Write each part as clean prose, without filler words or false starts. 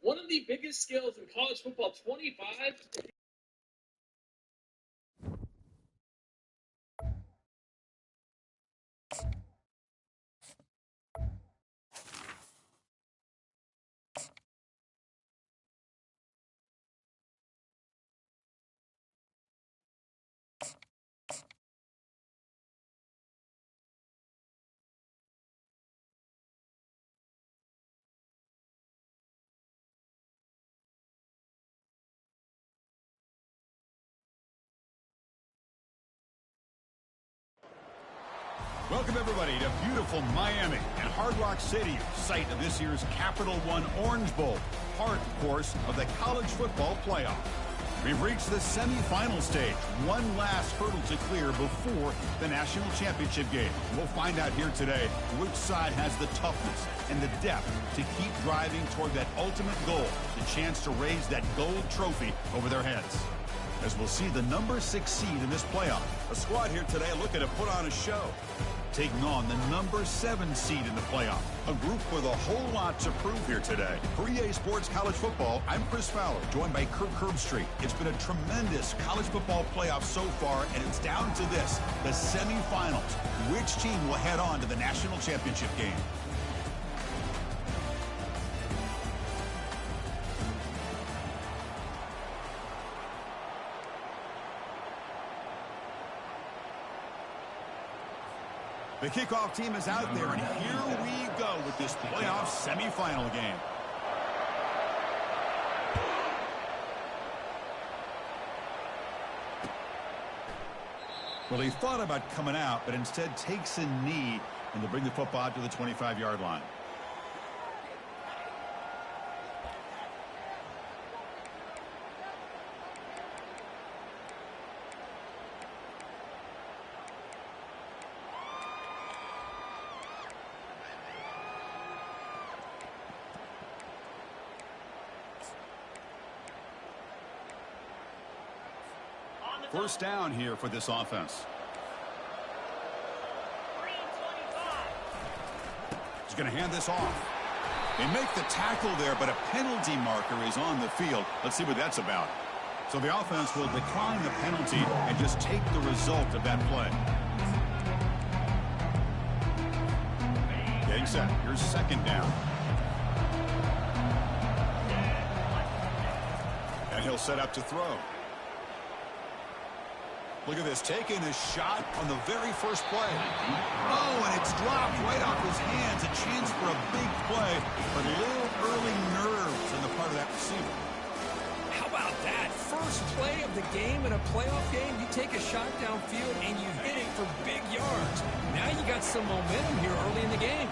One of the biggest skills in college football 25. Welcome, everybody, to beautiful Miami and Hard Rock Stadium, site of this year's Capital One Orange Bowl, part, of course, of the college football playoff. We've reached the semifinal stage, one last hurdle to clear before the national championship game. We'll find out here today which side has the toughness and the depth to keep driving toward that ultimate goal, the chance to raise that gold trophy over their heads. As we'll see the number 6 seed in this playoff. A squad here today looking to put on a show, taking on the number 7 seed in the playoff. A group with a whole lot to prove here today. For EA Sports College Football, I'm Chris Fowler, joined by Kirk Herbstreit. It's been a tremendous college football playoff so far, and it's down to this, the semifinals. Which team will head on to the national championship game? The kickoff team is out there, and here we go with this playoff semifinal game. Well, he thought about coming out, but instead takes a knee and to bring the football out to the 25-yard line. First down here for this offense. He's going to hand this off. They make the tackle there, but a penalty marker is on the field. Let's see what that's about. So the offense will decline the penalty and just take the result of that play. Getting set. Here's second down. And he'll set up to throw. Look at this, taking a shot on the very first play. Oh, and it's dropped right off his hands. A chance for a big play, but a little early nerves on the part of that receiver. How about that? First play of the game in a playoff game, you take a shot downfield and you hit it for big yards. Now you got some momentum here early in the game.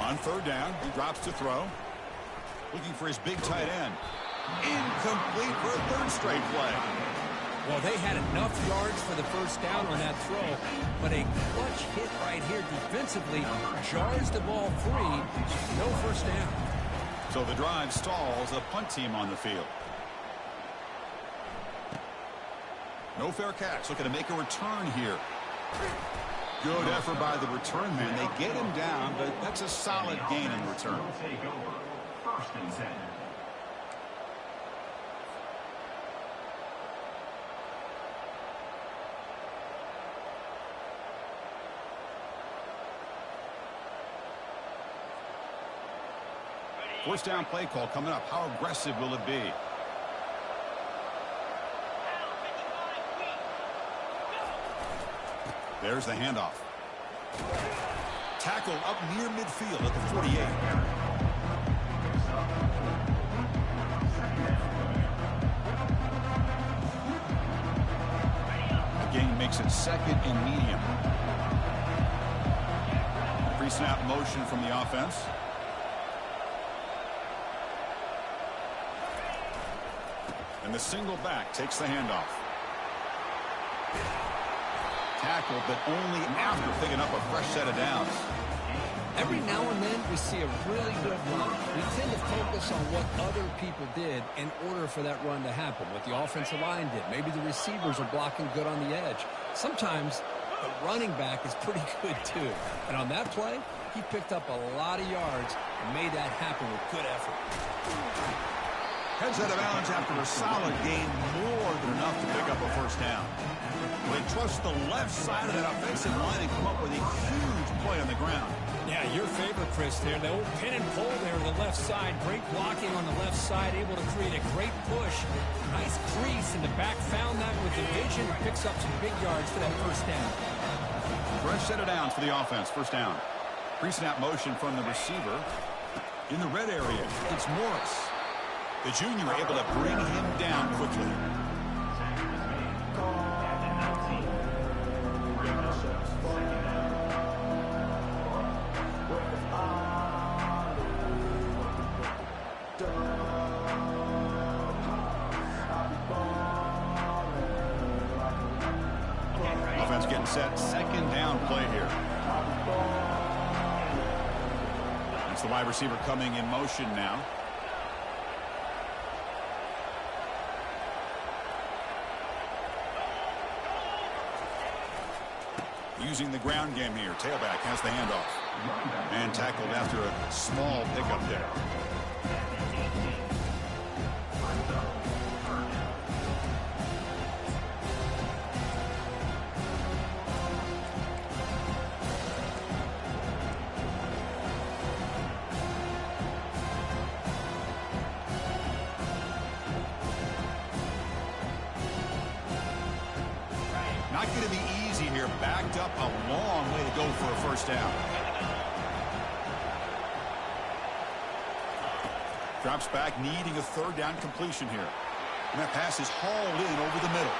On third down, he drops to throw. Looking for his big tight end. Incomplete for a third straight play. Well, they had enough yards for the first down on that throw, but a clutch hit right here defensively jars the ball free. No first down. So the drive stalls, a punt team on the field. No fair catch. Looking to make a return here. Good effort by the return man. They get him down, but that's a solid gain in return. First and 10. First down play call coming up. How aggressive will it be? There's the handoff. Tackle up near midfield at the 48. Again, makes it second and medium. Pre-snap motion from the offense. And the single back takes the handoff. Tackle, but only after picking up a fresh set of downs. Every now and then we see a really good run. We tend to focus on what other people did in order for that run to happen. What the offensive line did. Maybe the receivers are blocking good on the edge. Sometimes the running back is pretty good too. And on that play, he picked up a lot of yards and made that happen with good effort. Heads out of bounds after a solid gain, more than enough to pick up a first down. They trust the left side of that offensive line and come up with a huge play on the ground. Yeah, your favorite, Chris, there. The old pin and pull there on the left side. Great blocking on the left side, able to create a great push. Nice crease in the back, found that with the vision. Picks up some big yards for that first down. Fresh set of downs for the offense, first down. Pre-snap motion from the receiver. In the red area, it's Morris. The junior able to bring him down quickly. Offense getting set, second down play here. That's the wide receiver coming in motion now. Using the ground game here. Tailback has the handoff. And tackled after a small pickup there. Not going to be easy here. Backed up a long way to go for a first down. Drops back, needing a third down completion here. And that pass is hauled in over the middle.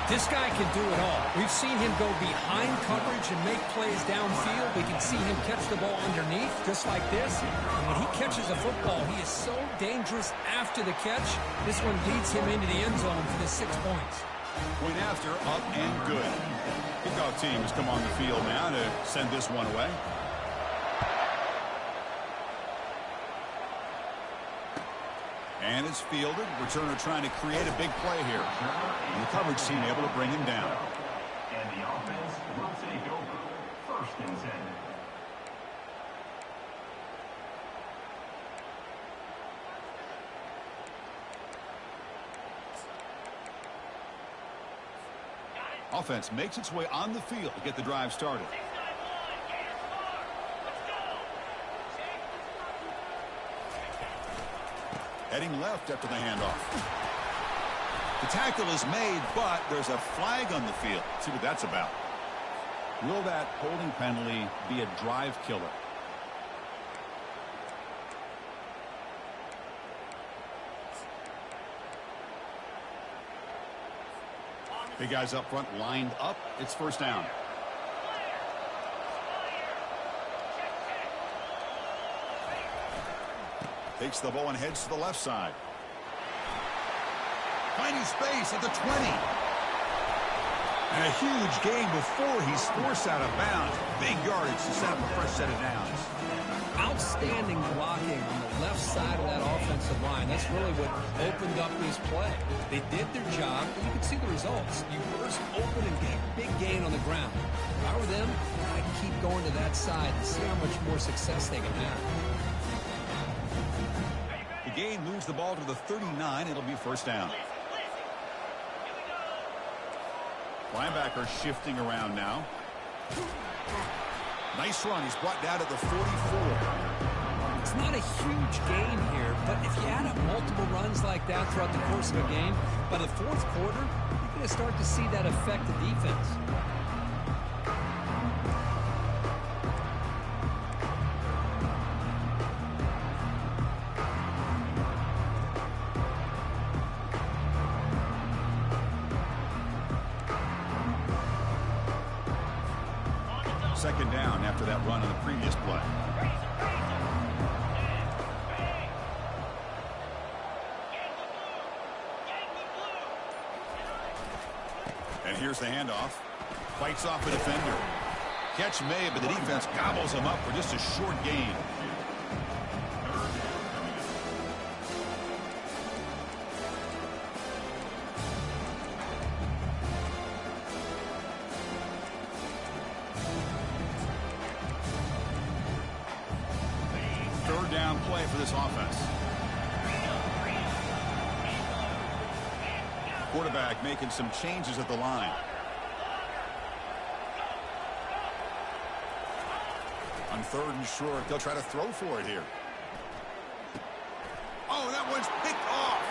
This guy can do it all. We've seen him go behind coverage and make plays downfield. We can see him catch the ball underneath, just like this. And when he catches a football, he is so dangerous after the catch. This one leads him into the end zone for the 6 points. Point after, up and good. Kickoff team has come on the field now to send this one away. And it's fielded. Returner trying to create a big play here. And the coverage team able to bring him down. And the offense will take over. First and 10. Offense makes its way on the field to get the drive started. Heading left after the handoff. The tackle is made, but there's a flag on the field. Let's see what that's about. Will that holding penalty be a drive killer? Big guys up front lined up. It's first down. Takes the ball and heads to the left side. Finding space at the 20. And a huge gain before he's forced out of bounds. Big yardage to set up a fresh set of downs. Outstanding blocking on the left side of that offensive line. That's really what opened up this play. They did their job, and you can see the results. You burst open and get a big gain on the ground. If I were them, I'd keep going to that side and see how much more success they can have. The gain moves the ball to the 39. It'll be first down. Linebacker shifting around now. Nice run. He's brought down at the 44. It's not a huge gain here, but if you add up multiple runs like that throughout the course of a game, by the fourth quarter, you're going to start to see that affect the defense. Second down after that run on the previous play. And here's the handoff. Fights off a defender. Catch made, but the defense gobbles him up for just a short gain. for this offense. Quarterback making some changes at the line. On 3rd and short, they'll try to throw for it here. Oh, that one's picked off.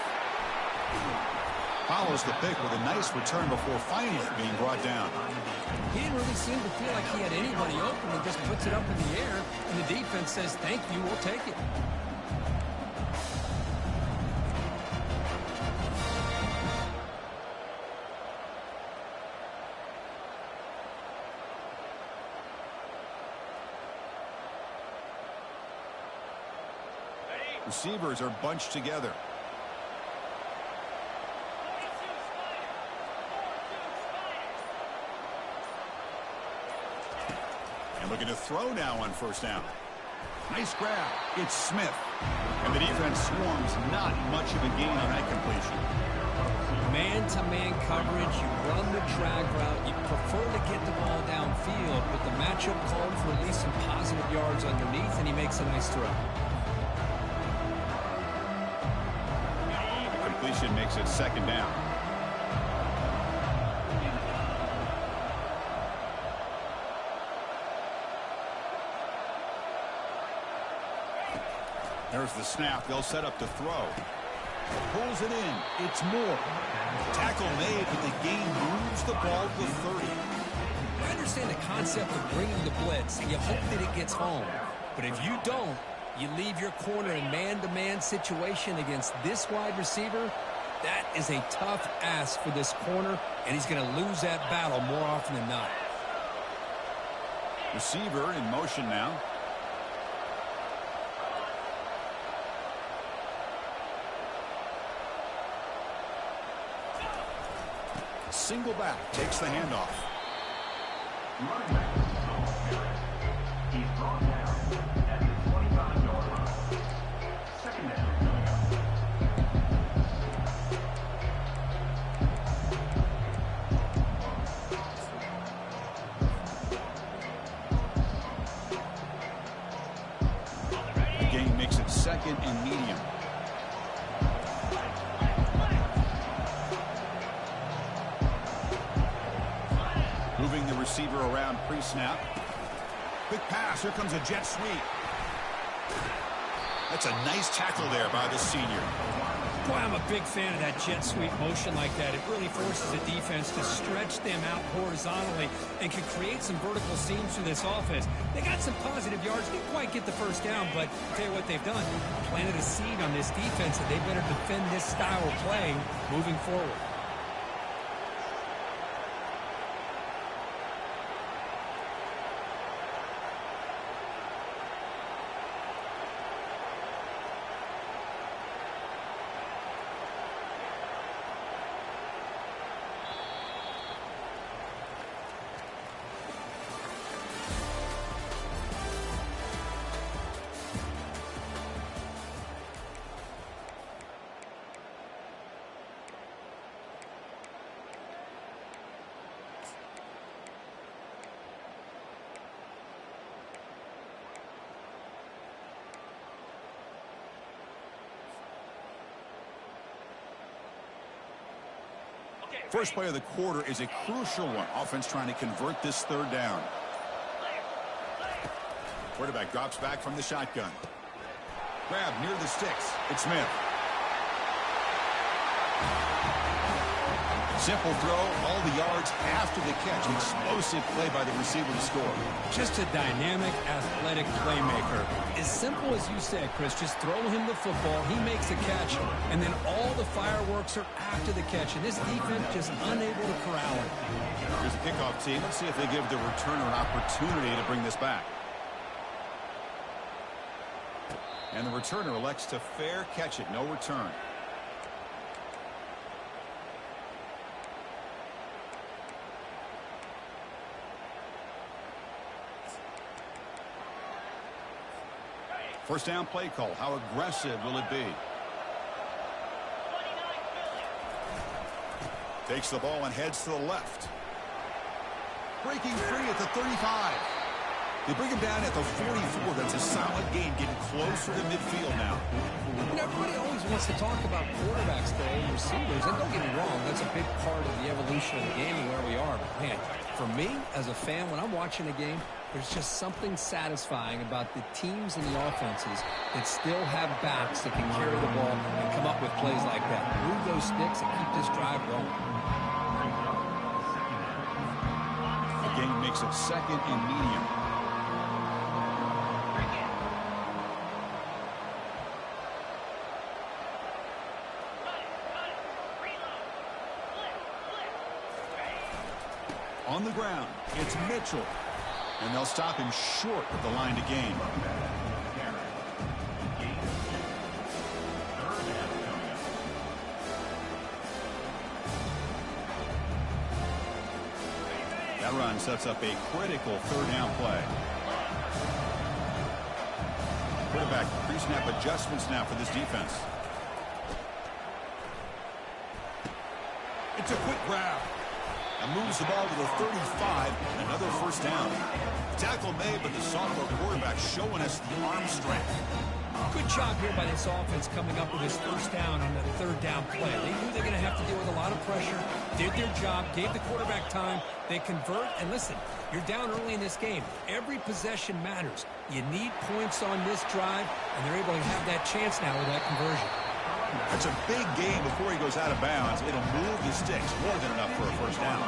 Follows the pick with a nice return before finally being brought down. He didn't really seem to feel like he had anybody open and just puts it up in the air, and the defense says, thank you, we'll take it. Receivers are bunched together. And looking to throw now on 1st down. Nice grab. It's Smith. And the defense swarms. Not much of a gain on that completion. Man-to-man coverage, you run the drag route, you prefer to get the ball downfield, but the matchup called for at least some positive yards underneath, and he makes a nice throw. The completion makes it 2nd down. There's the snap. They'll set up to throw. Pulls it in. It's Moore. Tackle made, but the gain moves the ball to 30. I understand the concept of bringing the blitz. You hope that it gets home. But if you don't, you leave your corner in man-to-man situation against this wide receiver. That is a tough ask for this corner, and he's going to lose that battle more often than not. Receiver in motion now. Single back, takes the handoff. Running back, he's brought down at the 25-yard line. 2nd down. The gain makes it 2nd and medium. Moving the receiver around pre-snap. Quick pass. Here comes a jet sweep. That's a nice tackle there by the senior. Boy, I'm a big fan of that jet sweep motion like that. It really forces the defense to stretch them out horizontally and can create some vertical seams through this offense. They got some positive yards. Didn't quite get the 1st down, but I'll tell you what they've done. Planted a seed on this defense that they better defend this style of play moving forward. First play of the quarter is a crucial one. Offense trying to convert this 3rd down. Quarterback drops back from the shotgun. Grab near the sticks. It's Smith. Simple throw, all the yards after the catch. Explosive play by the receiver to score. Just a dynamic, athletic playmaker. As simple as you said, Chris, just throw him the football, he makes a catch, and then all the fireworks are after the catch. And this defense just unable to corral it. Here's a kickoff team. Let's see if they give the returner an opportunity to bring this back. And the returner elects to fair catch it. No return. First down play call. How aggressive will it be? Takes the ball and heads to the left. Breaking free at the 35. They bring him down at the 44. That's a solid gain, getting closer to midfield now. You know, everybody always wants to talk about quarterbacks today and receivers, and don't get me wrong, that's a big part of the evolution of the game and where we are. But, man, for me, as a fan, when I'm watching a game, there's just something satisfying about the teams and the offenses that still have backs that can carry the ball and come up with plays like that. Move those sticks and keep this drive going. The game makes it second and medium. On the ground, it's Mitchell. And they'll stop him short of the line to gain. That run sets up a critical third down play. Quarterback pre-snap adjustments now for this defense. It's a quick grab. And moves the ball to the 35, and another first down. Tackle made, but the sophomore quarterback showing us the arm strength. Good job here by this offense coming up with his first down on the third down play. They knew they were going to have to deal with a lot of pressure, did their job, gave the quarterback time, they convert, and listen, you're down early in this game. Every possession matters. You need points on this drive, and they're able to have that chance now with that conversion. That's a big gain before he goes out of bounds. It'll move the sticks more than enough for a first down.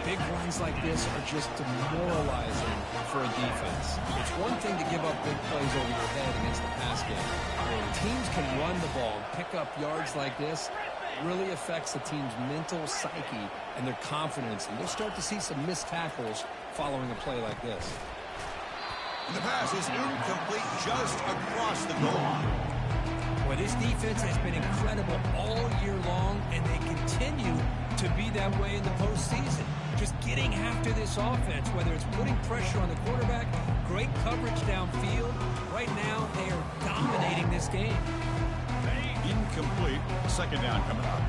Big runs like this are just demoralizing for a defense. It's one thing to give up big plays over your head against the pass game. When teams can run the ball and pick up yards like this, it really affects the team's mental psyche and their confidence. And you'll start to see some missed tackles following a play like this. And the pass is incomplete just across the goal line. Well, this defense has been incredible all year long, and they continue to be that way in the postseason. Just getting after this offense, whether it's putting pressure on the quarterback, great coverage downfield. Right now, they are dominating this game. Incomplete. Second down coming up.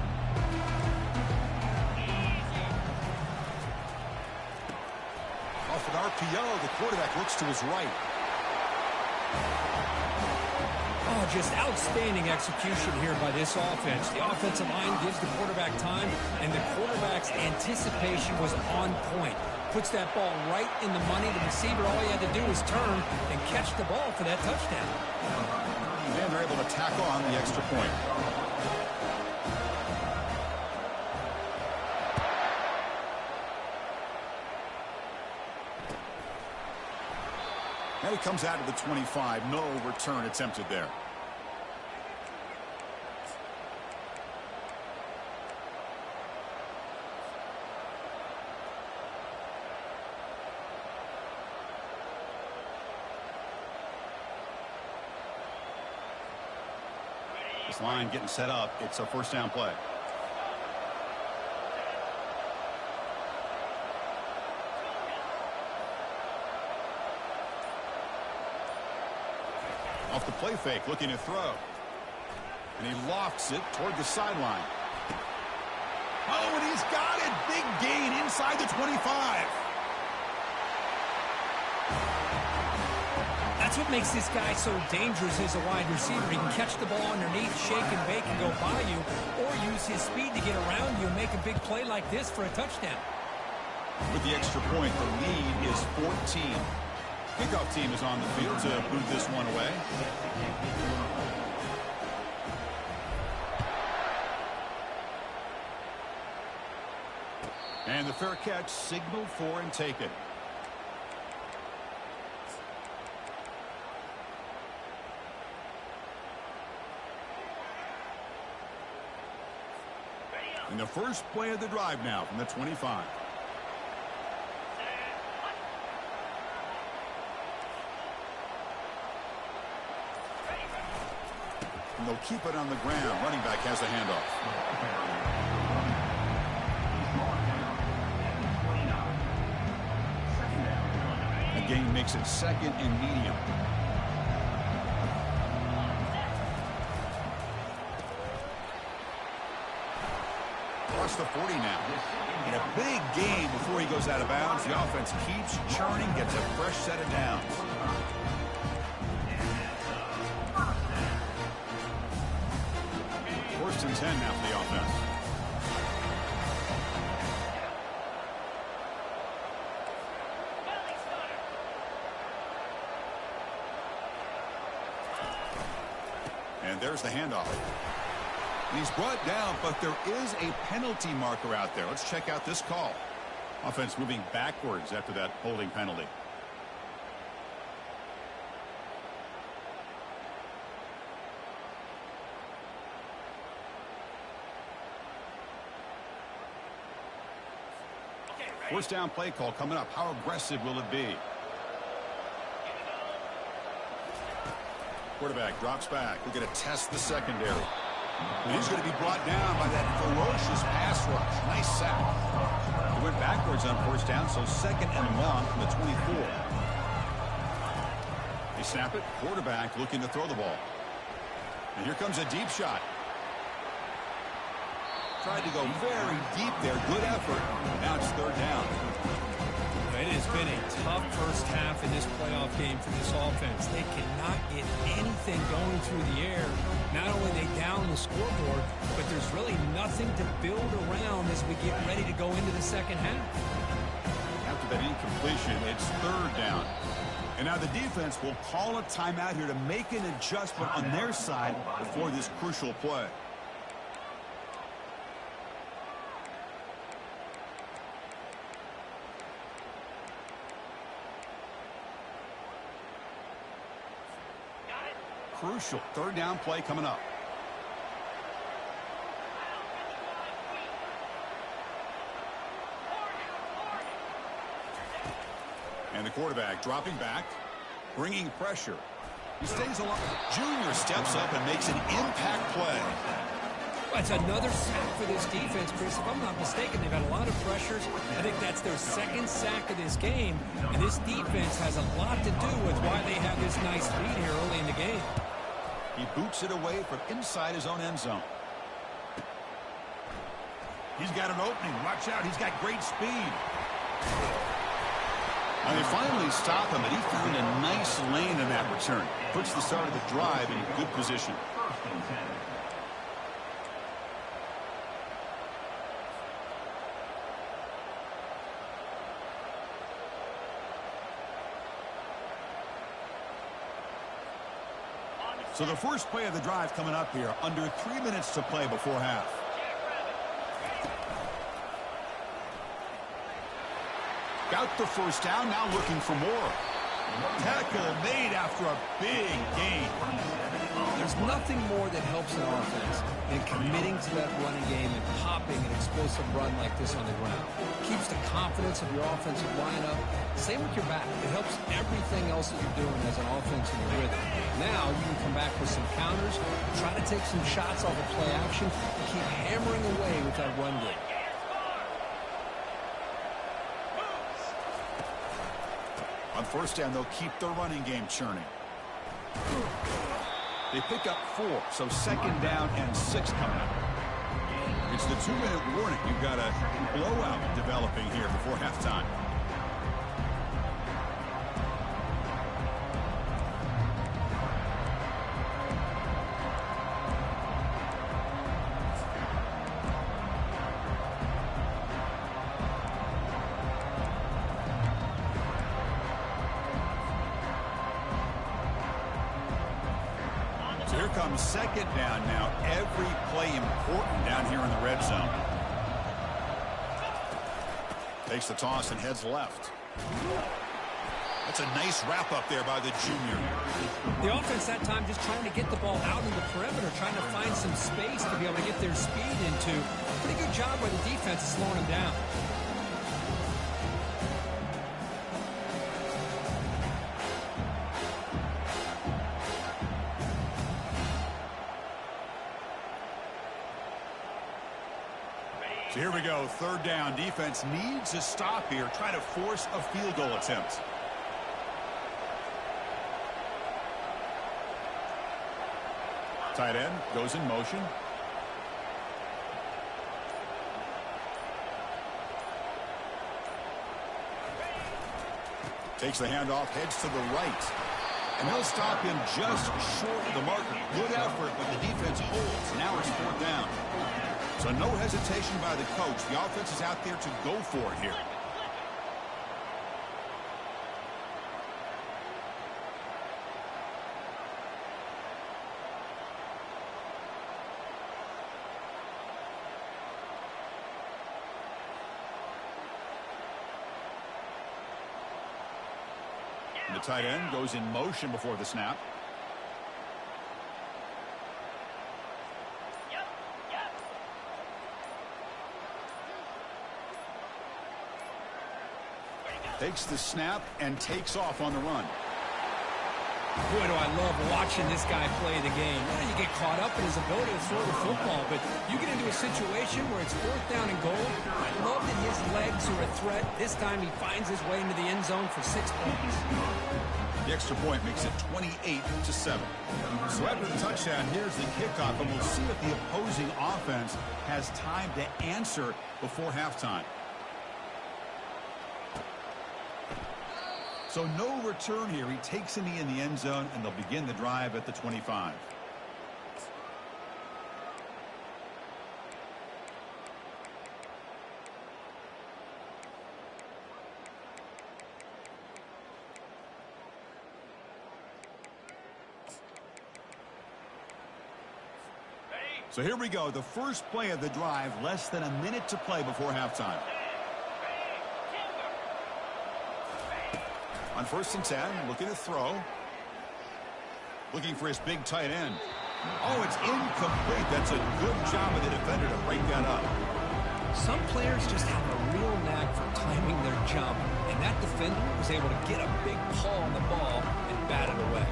Off an RPO, the quarterback looks to his right. Oh, just outstanding execution here by this offense. The offensive line gives the quarterback time, and the quarterback's anticipation was on point. Puts that ball right in the money. The receiver, all he had to do was turn and catch the ball for that touchdown. And they're able to tack on the extra point. And he comes out to the 25. No return attempted there. This line getting set up. It's a first down play. Off the play fake, looking to throw. And he lofts it toward the sideline. Oh, and he's got it. Big gain inside the 25. That's what makes this guy so dangerous as a wide receiver. He can catch the ball underneath, shake and bake and go by you, or use his speed to get around you and make a big play like this for a touchdown. With the extra point, the lead is 14. Kickoff team is on the field to move this one away. And the fair catch signaled for and taken. And the first play of the drive now from the 25. And they'll keep it on the ground. Running back has the handoff. The gain makes it second and medium. across the 40 now. In a big game before he goes out of bounds, the offense keeps churning, gets a fresh set of downs. First and 10 now for the offense. And there's the handoff. He's brought down, but there is a penalty marker out there. Let's check out this call. Offense moving backwards after that holding penalty. First down play call coming up. How aggressive will it be? Quarterback drops back. We're going to test the secondary. And he's going to be brought down by that ferocious pass rush. Nice sack. He went backwards on first down, so second and long from the 24. They snap it. Quarterback looking to throw the ball. And here comes a deep shot. Tried to go very deep there. Good effort. Now it's third down. It has been a tough first half in this playoff game for this offense. They cannot get anything going through the air. Not only are they down the scoreboard, but there's really nothing to build around as we get ready to go into the second half. After that incompletion, it's third down. And now the defense will call a timeout here to make an adjustment on their side before this crucial play. Crucial third down play coming up. And the quarterback dropping back, bringing pressure. He stays along. Junior steps up and makes an impact play. That's another sack for this defense, Chris. If I'm not mistaken, they've had a lot of pressures. I think that's their second sack of this game. And this defense has a lot to do with why they have this nice lead here early in the game. He boots it away from inside his own end zone. He's got an opening. Watch out. He's got great speed. And they finally stop him, and he found a nice lane in that return. Puts the start of the drive in good position. So the first play of the drive coming up here. Under 3 minutes to play before half. Got the first down, now looking for more. Tackle made after a big gain. There's nothing more that helps an offense than committing to that running game and popping an explosive run like this on the ground. Keeps the confidence of your offensive lineup. Same with your back. It helps everything else that you're doing as an offense in your rhythm. Now you can come back with some counters, try to take some shots off of play action, and keep hammering away with that run game. On first down, they'll keep their running game churning. They pick up 4, so second down and 6 coming up. It's the 2-minute warning. You've got a blowout developing here before halftime. Here comes second down now. Every play important down here in the red zone. Takes the toss and heads left. That's a nice wrap up there by the junior. The offense that time just trying to get the ball out in the perimeter, trying to find some space to be able to get their speed into. Pretty good job by the defense of slowing them down. So here we go, third down. Defense needs a stop here. Try to force a field goal attempt. Tight end goes in motion. Takes the handoff, heads to the right. And they'll stop him just short of the marker. Good effort, but the defense holds. Now it's 4th down. So no hesitation by the coach. The offense is out there to go for it here. The tight end goes in motion before the snap. Takes the snap and takes off on the run. Boy, do I love watching this guy play the game. You get caught up in his ability to throw the football, but you get into a situation where it's 4th down and goal. I love that his legs are a threat. This time he finds his way into the end zone for 6 points. The extra point makes it 28-7. So after the touchdown, here's the kickoff, and we'll see if the opposing offense has time to answer before halftime. So no return here. He takes a knee in the end zone, and they'll begin the drive at the 25. So here we go. The first play of the drive, less than a minute to play before halftime. On 1st and 10, looking to throw. Looking for his big tight end. Oh, it's incomplete. That's a good job of the defender to break that up. Some players just have a real knack for timing their jump, and that defender was able to get a big paw on the ball and bat it away.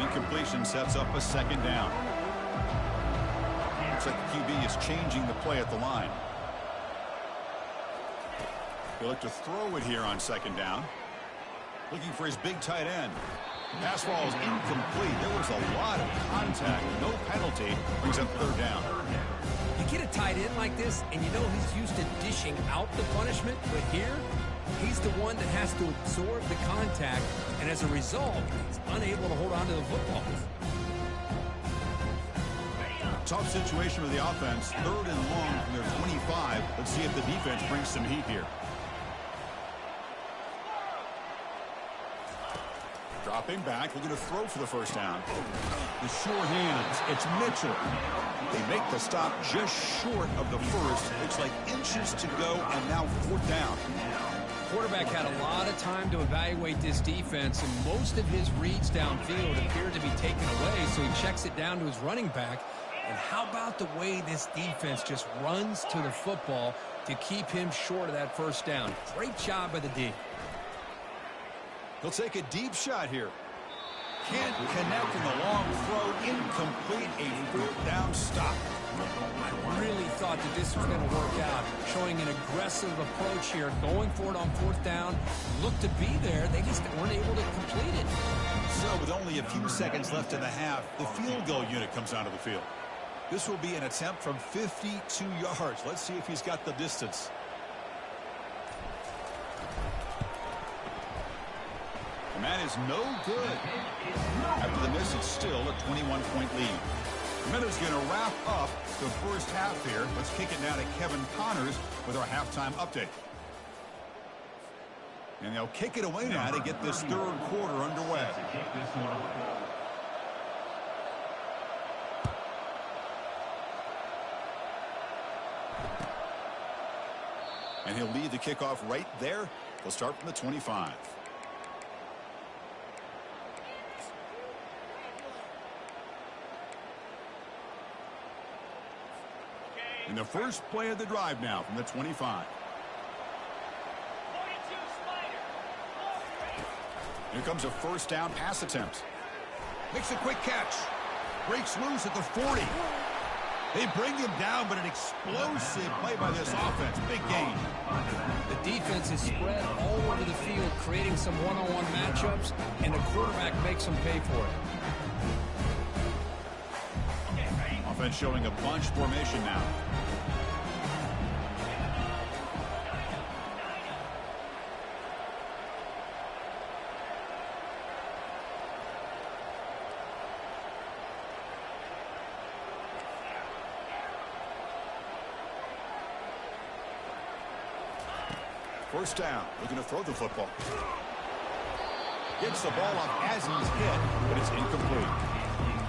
Incompletion sets up a 2nd down. Looks like the QB is changing the play at the line. He'll look to throw it here on 2nd down. Looking for his big tight end. Pass ball is incomplete. There was a lot of contact. No penalty. Brings up 3rd down. You get a tight end like this, and you know he's used to dishing out the punishment, but here, he's the one that has to absorb the contact, and as a result, he's unable to hold on to the football. Tough situation with the offense. 3rd and long from their 25. Let's see if the defense brings some heat here. Dropping back, looking to throw for the 1st down. The sure hands, it's Mitchell. They make the stop just short of the first. Looks like inches to go, and now 4th down. Quarterback had a lot of time to evaluate this defense, and most of his reads downfield appeared to be taken away, so he checks it down to his running back. And how about the way this defense just runs to the football to keep him short of that 1st down? Great job by the D. He'll take a deep shot here. Can't connect in the long throw. Incomplete. A 4th down stop. I really thought that this was going to work out. Showing an aggressive approach here. Going for it on 4th down. Looked to be there. They just weren't able to complete it. So with only a few seconds left in the half, the field goal unit comes onto the field. This will be an attempt from 52 yards. Let's see if he's got the distance. And that is no good. After the miss, it's still a 21-point lead. Miller's going to wrap up the first half here. Let's kick it now to Kevin Connors with our halftime update. And they'll kick it away now to get this 3rd quarter underway. And he'll lead the kickoff right there. They'll start from the 25. And the first play of the drive now from the 25. Here comes a 1st down pass attempt. Makes a quick catch. Breaks loose at the 40. They bring him down, but an explosive play by this offense. Big gain. The defense is spread all over the field, creating some one-on-one matchups, and the quarterback makes them pay for it. Offense showing a bunch formation now. First down, looking to throw the football. Gets the ball off as he's hit, but it's incomplete.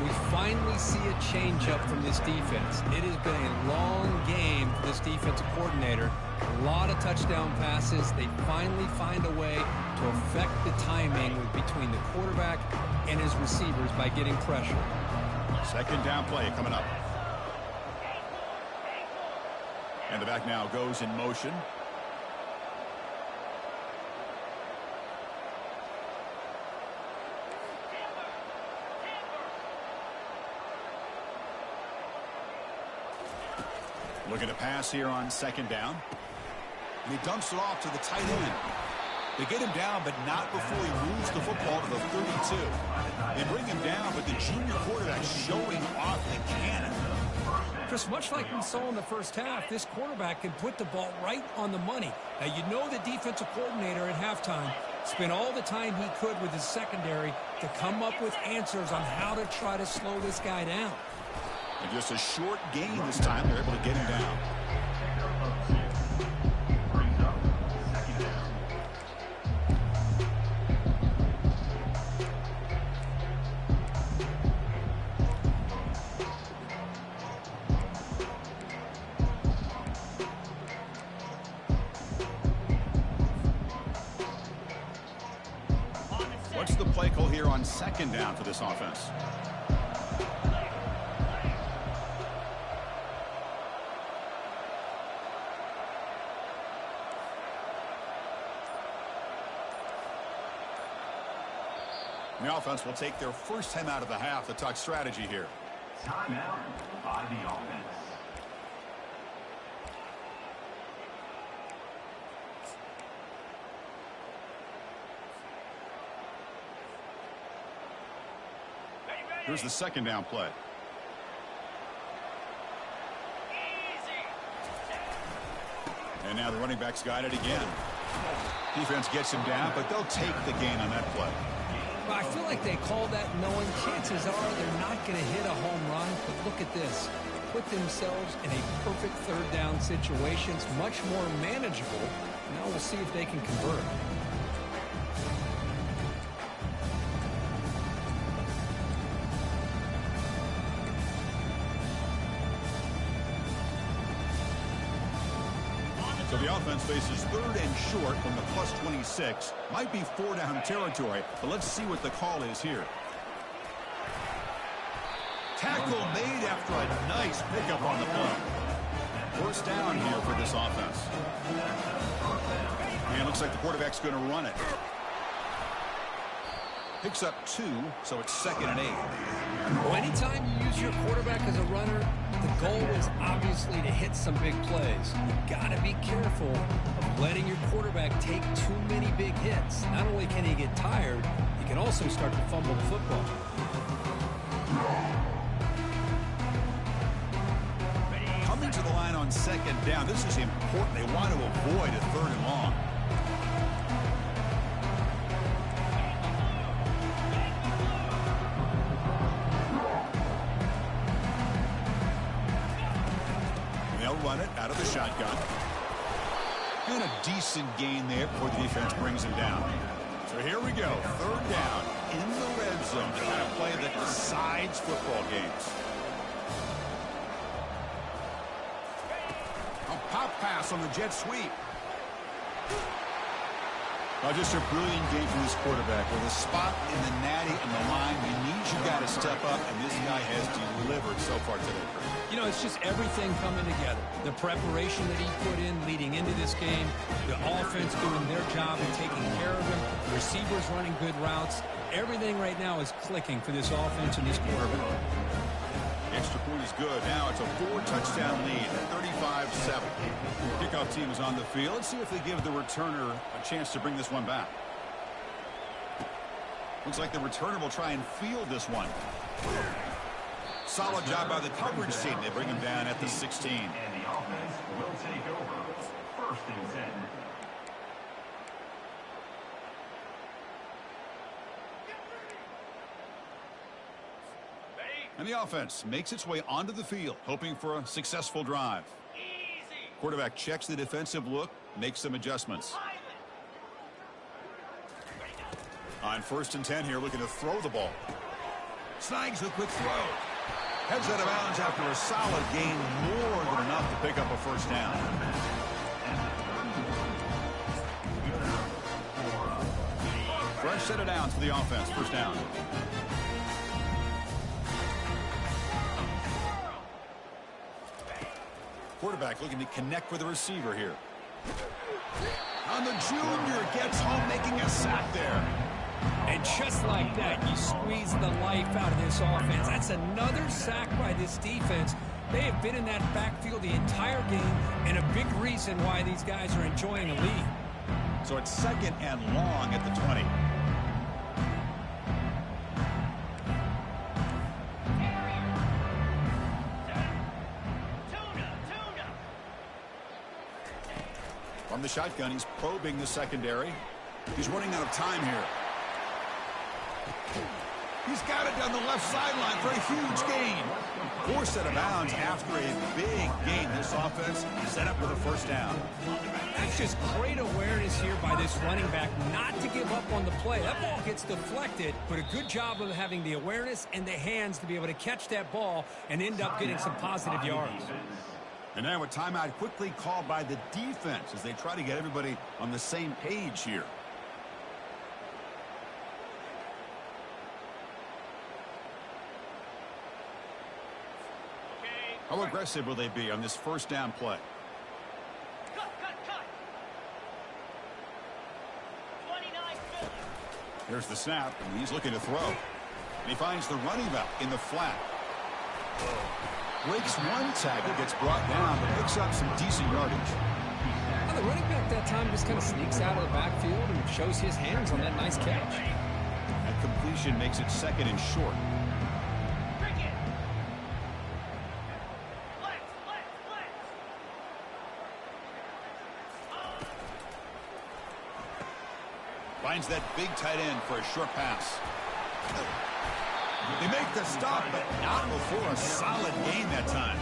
We finally see a change-up from this defense. It has been a long game for this defensive coordinator. A lot of touchdown passes. They finally find a way to affect the timing between the quarterback and his receivers by getting pressure. Second down play coming up. And the back now goes in motion. Looking to pass here on second down. And he dumps it off to the tight end. They get him down, but not before he moves the football to the 32. They bring him down, but the junior quarterback showing off the cannon. Chris, much like we saw in the first half, this quarterback can put the ball right on the money. Now, you know the defensive coordinator at halftime spent all the time he could with his secondary to come up with answers on how to try to slow this guy down. And just a short gain this time. They're able to get him down. What's the play call here on second down for this offense? The offense will take their first time out of the half to talk strategy here. Timeout by the offense. Here's the second down play. And now the running back's got it again. Defense gets him down, but they'll take the gain on that play. Well, I feel like they called that knowing chances are they're not going to hit a home run. But look at this. Put themselves in a perfect third down situation. It's much more manageable. Now we'll see if they can convert. So the offense faces third and short from the plus 26. Might be four down territory, but let's see what the call is here. Tackle made after a nice pickup on the play. First down here for this offense. And it looks like the quarterback's going to run it. Picks up 2, so it's 2nd and 8. Well, anytime you use your quarterback as a runner, the goal is obviously to hit some big plays. You've got to be careful of letting your quarterback take too many big hits. Not only can he get tired, he can also start to fumble the football. Coming to the line on second down. This is important. They want to avoid a third and long. Run it out of the shotgun. And a decent gain there before the defense brings him down. So here we go. Third down in the red zone. The kind of play that decides football games. A pop pass on the jet sweep. Just a brilliant game from this quarterback. With a spot in the natty and the line, he needs you got to step up, and this guy has delivered so far today. You know, it's just everything coming together. The preparation that he put in leading into this game, the offense doing their job and taking care of him, the receivers running good routes. Everything right now is clicking for this offense and this quarterback. Extra point is good. Now it's a 4-touchdown lead, 35-7. Kickoff team is on the field. Let's see if they give the returner a chance to bring this one back. Looks like the returner will try and field this one. Solid job by the coverage team. They bring him down at the 16. And the offense will take over. 1st and 10. And the offense makes its way onto the field, hoping for a successful drive. Quarterback checks the defensive look, makes some adjustments. On 1st and 10 here, looking to throw the ball. Snags the quick throw. Heads out of bounds after a solid gain, more than enough to pick up a first down. Fresh set of downs for the offense. First down. Quarterback looking to connect with the receiver here. On the junior, gets home, making a sack there. And just like that, you squeeze the life out of this offense. That's another sack by this defense. They have been in that backfield the entire game, and a big reason why these guys are enjoying a lead. So it's 2nd and long at the 20. From the shotgun, he's probing the secondary. He's running out of time here. He's got it down the left sideline for a huge gain. 4 set of bounds after a big gain. This offense set up with a first down. That's just great awareness here by this running back not to give up on the play. That ball gets deflected, but a good job of having the awareness and the hands to be able to catch that ball and end up getting some positive yards. And now a timeout quickly called by the defense as they try to get everybody on the same page here. How aggressive will they be on this first down play? Cut. 29-50. Here's the snap, and he's looking to throw. And he finds the running back in the flat. Breaks one tackle, gets brought down, but picks up some decent yardage. Well, the running back that time just kind of sneaks out of the backfield and shows his hands on that nice catch. That completion makes it 2nd and short. Finds that big tight end for a short pass. They make the stop, but not before a solid gain that time.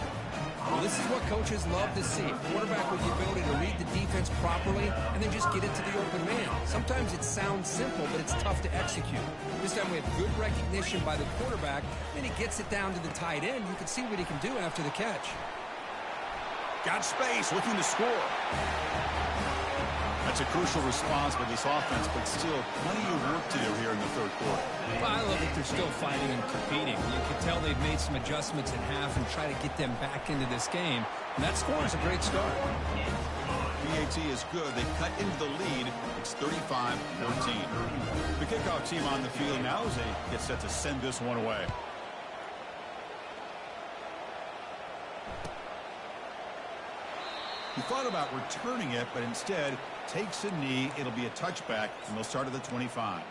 Well, this is what coaches love to see. A quarterback with the ability to read the defense properly and then just get it to the open man. Sometimes it sounds simple, but it's tough to execute. This time we have good recognition by the quarterback, and he gets it down to the tight end. You can see what he can do after the catch. Got space, looking to score. That's a crucial response by this offense, but still plenty of work to do here in the 3rd quarter. Well, I love that they're still fighting and competing. You can tell they've made some adjustments at half and try to get them back into this game. And that score is a great start. PAT is good. They cut into the lead. It's 35-14. The kickoff team on the field now as they get set to send this one away. He thought about returning it, but instead takes a knee. It'll be a touchback, and they'll start at the 25.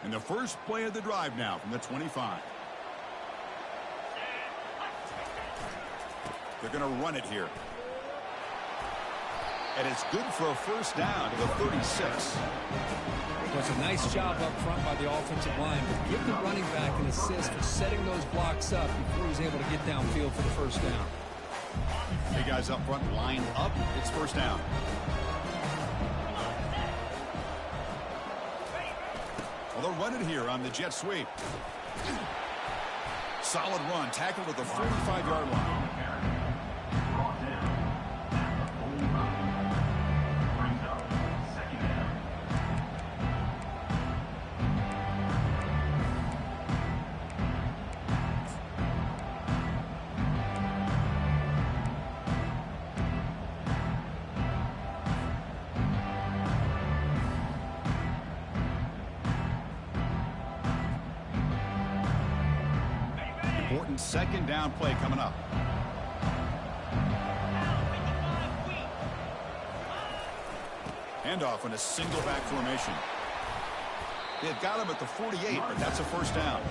And the first play of the drive now from the 25. They're going to run it here. And it's good for a first down to the 36. It was a nice job up front by the offensive line, but give the running back an assist for setting those blocks up before he's able to get downfield for the first down. Hey guys up front lined up. It's first down. Well, they'll run it here on the jet sweep. Solid run, tackled at the 45-yard line. Important second down play coming up. Handoff in a single back formation. They've got him at the 48, but that's a first down.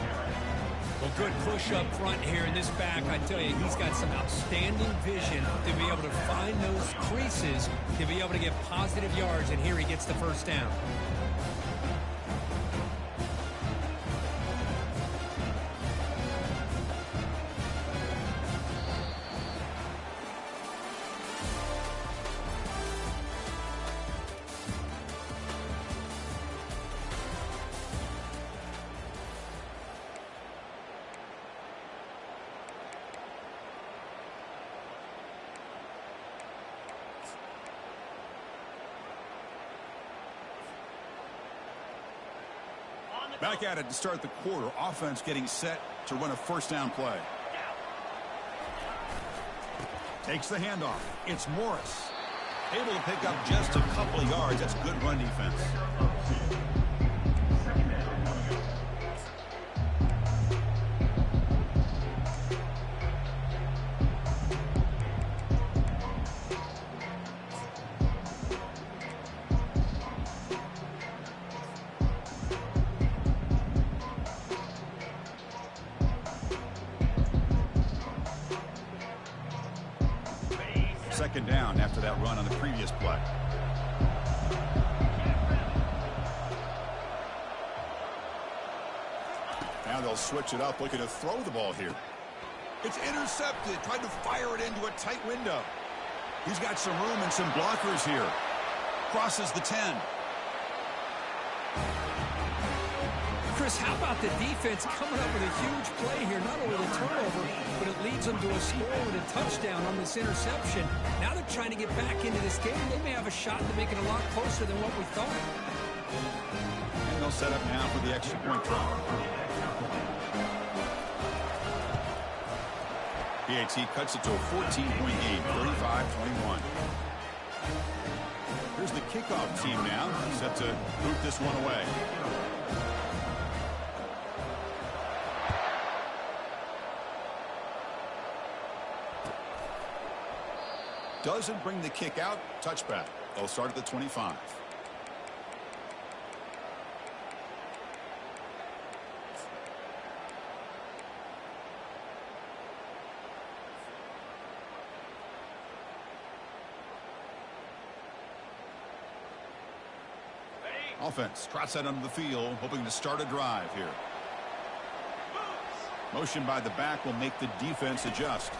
Well, good push up front here in this back. I tell you, he's got some outstanding vision to be able to find those creases, to be able to get positive yards, and here he gets the first down. Back at it to start the quarter. Offense getting set to run a first down play. Takes the handoff. It's Morris. Able to pick up just a couple of yards. That's good run defense. Second down after that run on the previous play. Now they'll switch it up, looking to throw the ball here. It's intercepted, trying to fire it into a tight window. He's got some room and some blockers here. Crosses the 10. Chris, how about the defense coming up with a huge play here? Not only the turnover, but it leads them to a score and a touchdown on this interception. Now they're trying to get back into this game. They may have a shot to make it a lot closer than what we thought. And they'll set up now for the extra point try. PAT cuts it to a 14-point game, 35-21. Here's the kickoff team now, set to boot this one away. Doesn't bring the kick out. Touchback. They'll start at the 25. Offense trots out onto the field, hoping to start a drive here. Motion by the back will make the defense adjust.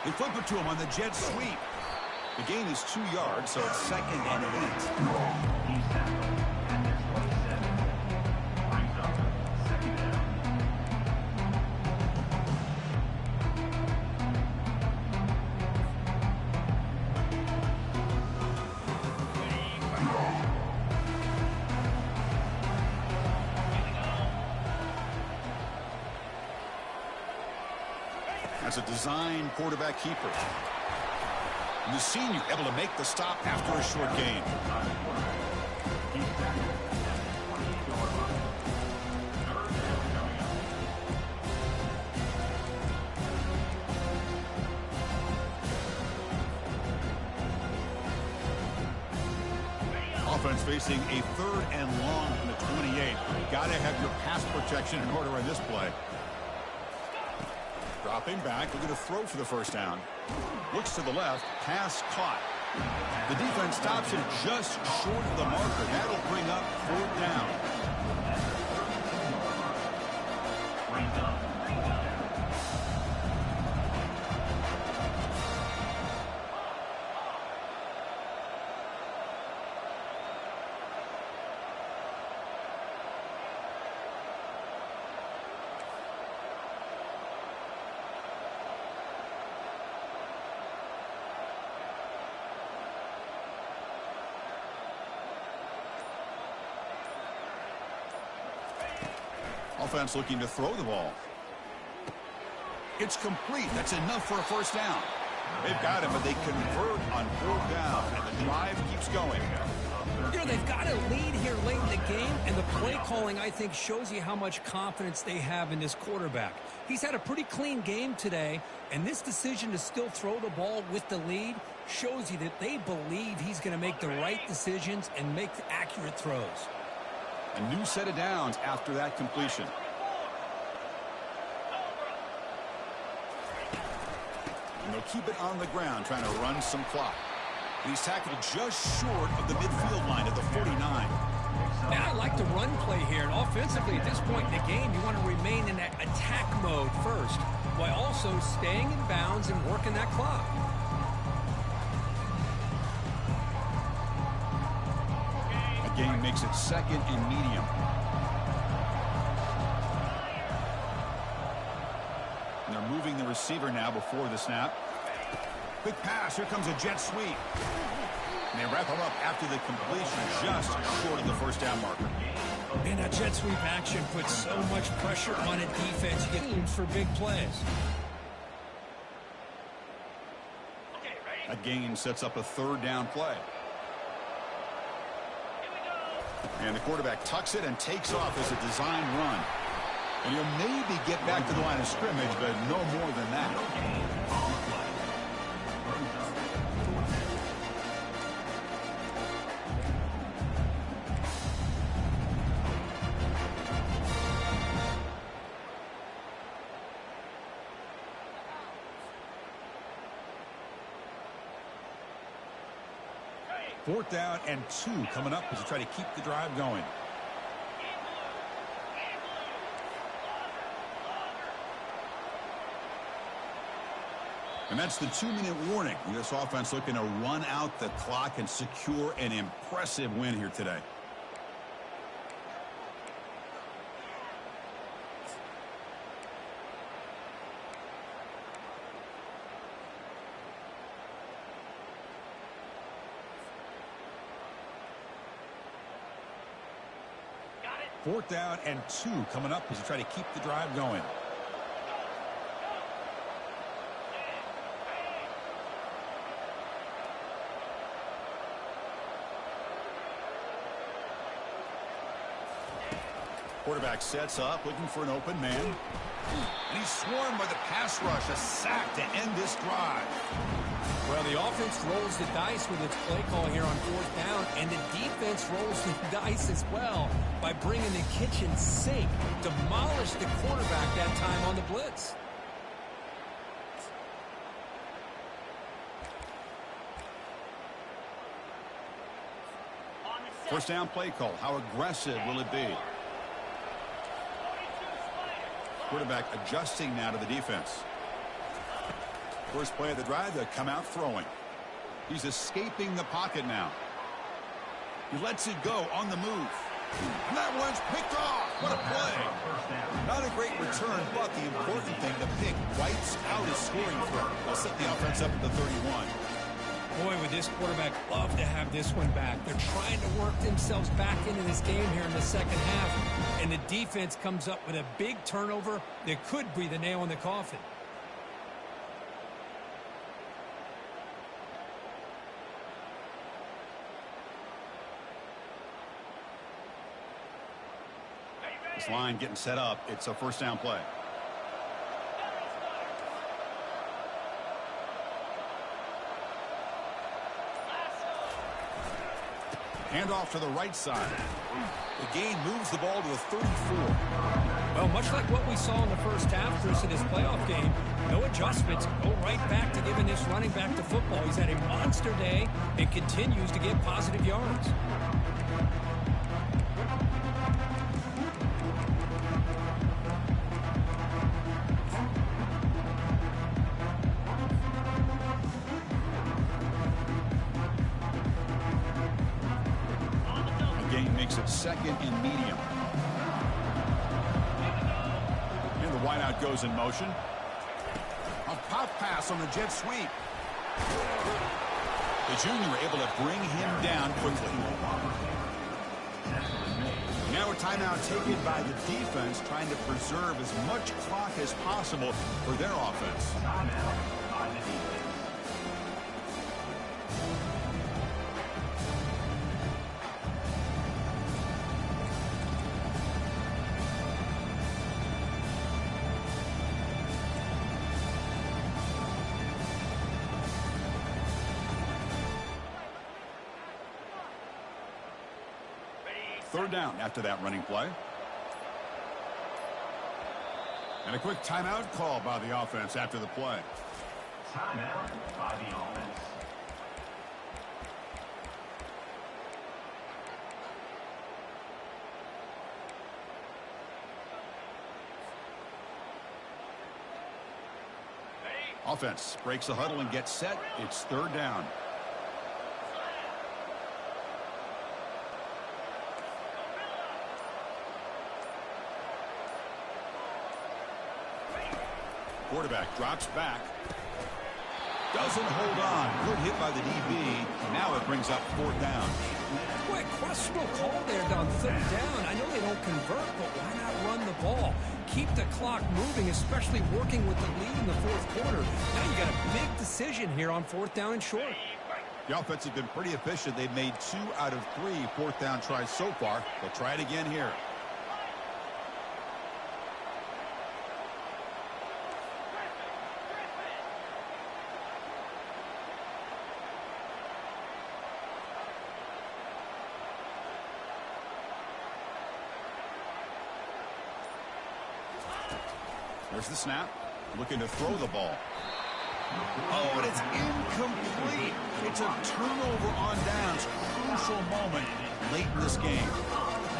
They flip it to him on the jet sweep. The gain is 2 yards, so it's second and 8. He's tackled at the 27. Brings up second down. As a design quarterback keeper. And the senior able to make the stop after a short gain. He's tackled at the 24 line. Third down coming up. Offense facing a 3rd and long from the 28. Got to have your pass protection in order on this play. Dropping back, looking to throw for the first down. Looks to the left, pass caught. The defense stops him just short of the marker. That'll bring up 4th down. Brings up second down. Offense looking to throw the ball. It's complete. That's enough for a first down. They've got him, but they convert on 4th down, and the drive keeps going. You know, they've got a lead here late in the game, and the play calling, I think, shows you how much confidence they have in this quarterback. He's had a pretty clean game today, and this decision to still throw the ball with the lead shows you that they believe he's going to make the right decisions and make the accurate throws. A new set of downs after that completion. They'll keep it on the ground, trying to run some clock. And he's tackled just short of the midfield line at the 49. Now I like the run play here. And offensively, at this point in the game, you want to remain in that attack mode first, while also staying in bounds and working that clock. A gain makes it second and medium. And they're moving the receiver now before the snap. Quick pass. Here comes a jet sweep. And they wrap him up after the completion, just short of the first down marker. And that jet sweep action puts so much pressure on a defense. You get for big plays. Okay, ready? That gain sets up a third down play. Here we go. And the quarterback tucks it and takes off as a design run. And he'll maybe get back to the line of scrimmage, but no more than that. Fourth down and 2 coming up as they try to keep the drive going. And that's the 2-minute warning. This offense looking to run out the clock and secure an impressive win here today. Fourth down and 2 coming up as they try to keep the drive going. Quarterback sets up, looking for an open man. And he's swarmed by the pass rush, a sack to end this drive. Well, the offense rolls the dice with its play call here on fourth down, and the defense rolls the dice as well by bringing the kitchen sink. Demolish the quarterback that time on the blitz. First down play call. How aggressive will it be? Quarterback adjusting now to the defense. First play of the drive, they'll come out throwing. He's escaping the pocket now. He lets it go on the move. And that one's picked off. What a play. Not a great return, but the important thing, the pick wipes out his scoring threat. They'll set the offense up at the 31. Boy, would this quarterback love to have this one back. They're trying to work themselves back into this game here in the second half. And the defense comes up with a big turnover that could be the nail in the coffin. This line getting set up. It's a first down play. Handoff to the right side. The gain moves the ball to the 34. Well, much like what we saw in the first half, Chris, in this playoff game, no adjustments. Go right back to giving this running back the football. He's had a monster day and continues to get positive yards. Second and medium. And the wideout goes in motion. A pop pass on the jet sweep. The junior able to bring him down quickly. Now a timeout taken by the defense, trying to preserve as much clock as possible for their offense. Timeout by the defense. Third down after that running play. And a quick timeout call by the offense after the play. Timeout by the offense. Offense breaks the huddle and gets set. It's third down. Quarterback drops back. Doesn't hold on. Good hit by the DB. Now it brings up fourth down. Boy, questionable call there on third down. I know they don't convert, but why not run the ball? Keep the clock moving, especially working with the lead in the fourth quarter. Now you got a big decision here on fourth down and short. The offense has been pretty efficient. They've made 2 out of 3 fourth down tries so far. They'll try it again here. There's the snap. Looking to throw the ball. Oh, and it's incomplete. It's a turnover on downs. Crucial moment late in this game.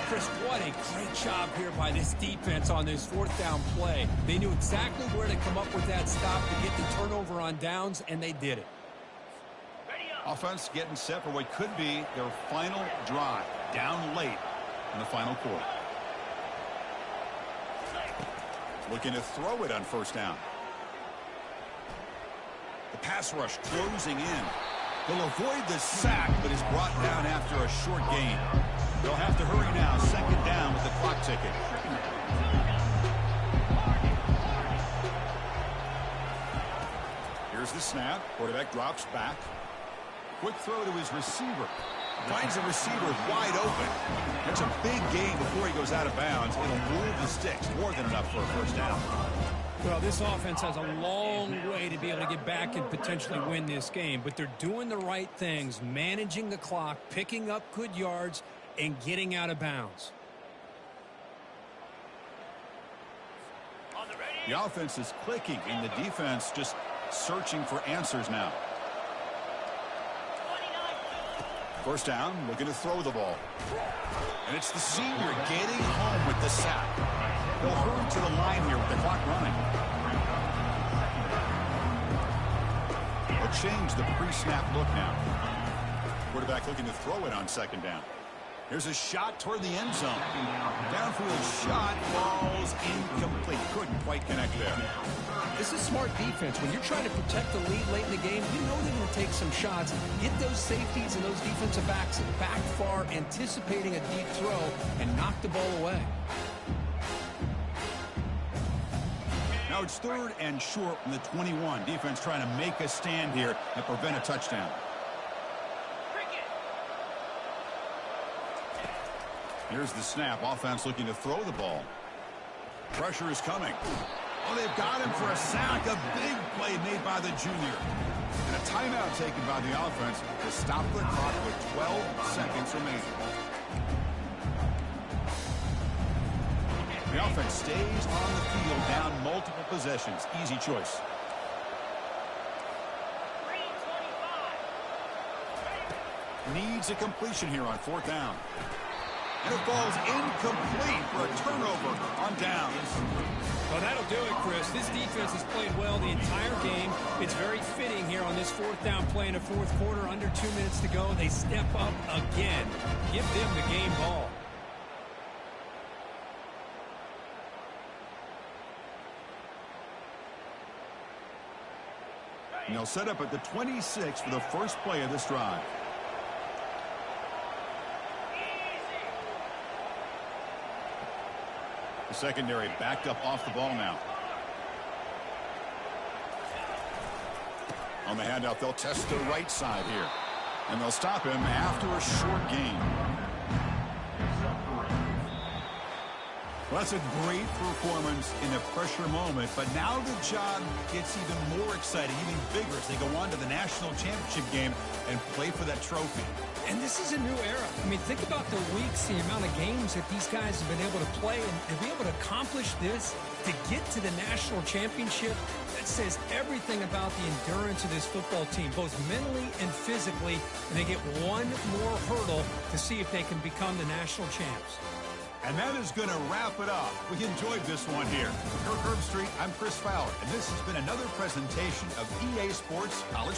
Chris, what a great job here by this defense on this fourth down play. They knew exactly where to come up with that stop to get the turnover on downs, and they did it. Offense getting set for what could be their final drive. Down late in the final quarter. Looking to throw it on first down. The pass rush closing in. They'll avoid the sack, but is brought down after a short gain. They'll have to hurry now. Second down with the clock ticking. Here's the snap. Quarterback drops back. Quick throw to his receiver. Finds the receiver wide open. That's a big gain before he goes out of bounds. It'll move the sticks. More than enough for a first down. Well, this offense has a long way to be able to get back and potentially win this game, but they're doing the right things, managing the clock, picking up good yards, and getting out of bounds. The offense is clicking, and the defense just searching for answers now. First down, looking to throw the ball. And it's the senior getting home with the sack. They'll hurry to the line here with the clock running. They'll change the pre-snap look now. Quarterback looking to throw it on second down. Here's a shot toward the end zone. Downfield shot, falls incomplete. Couldn't quite connect there. This is smart defense. When you're trying to protect the lead late in the game, you know they're going to take some shots. Get those safeties and those defensive backs back far, anticipating a deep throw, and knock the ball away. Now it's third and short from the 21. Defense trying to make a stand here and prevent a touchdown. Here's the snap. Offense looking to throw the ball. Pressure is coming. Oh, they've got him for a sack. A big play made by the junior. And a timeout taken by the offense to stop the clock with 12 seconds remaining. The offense stays on the field down multiple possessions. Easy choice. Needs a completion here on fourth down. And it falls incomplete for a turnover on downs. Well, that'll do it, Chris. This defense has played well the entire game. It's very fitting here on this fourth down play in the fourth quarter. Under 2 minutes to go. They step up again. Give them the game ball. And they'll set up at the 26 for the first play of this drive. The secondary backed up off the ball now. On the handout, they'll test the right side here. And they'll stop him after a short gain. Well, that's a great performance in a pressure moment, but now the job gets even more exciting, even bigger as they go on to the national championship game and play for that trophy. And this is a new era. I mean, think about the weeks, the amount of games that these guys have been able to play, and to be able to accomplish this To get to the national championship, that says everything about the endurance of this football team, both mentally and physically, and they get one more hurdle to see if they can become the national champs. And that is going to wrap it up. We enjoyed this one here. For Kirk Herbstreit, I'm Chris Fowler, and this has been another presentation of EA Sports College Football.